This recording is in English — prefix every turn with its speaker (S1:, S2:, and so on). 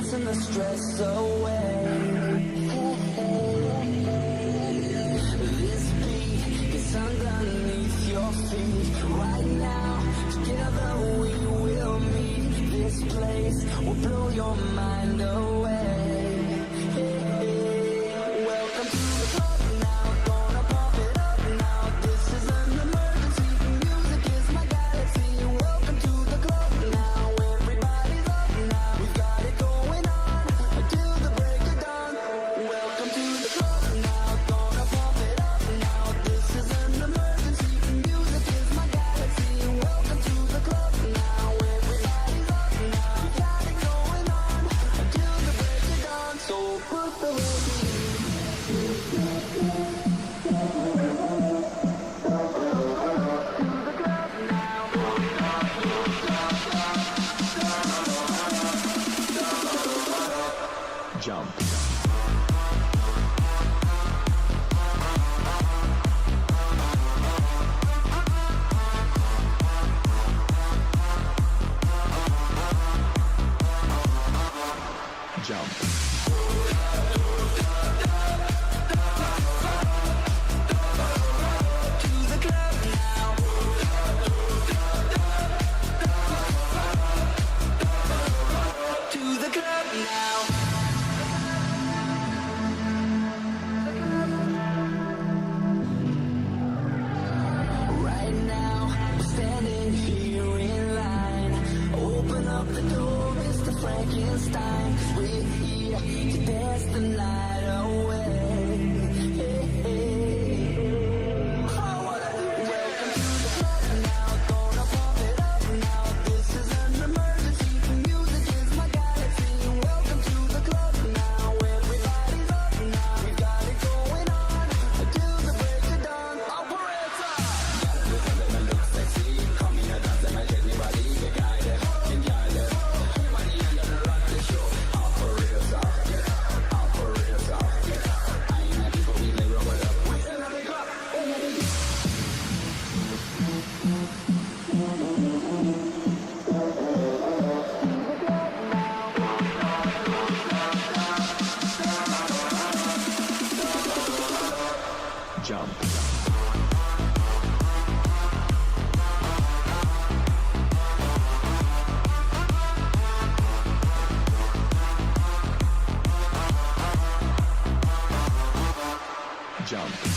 S1: dancing the stress away. This beat is underneath your feet. Right now, together we will meet. This place will blow your mind away. Welcome to the club now, gonna pump it up now. This is an emergency, music is my galaxy. Welcome to the club now, everybody's up now. We've got it going on until the break of dawn. Welcome to the club now, gonna pump it up now. This is an emergency, music is my galaxy. Welcome to the club now, everybody's up now. We've got it going on until the break of dawn. So put the
S2: Jump. Jump.
S1: Frankenstein, we're here to dance the night away. Welcome to the club now, gonna pump it up now. This is an emergency, music is my galaxy. Welcome to the club now, everybody's up now. We've got it going on until the break of dawn. Operator! Me look sexy, come here, dance and I get me body, get guided, get guided.
S2: Jump. Jump.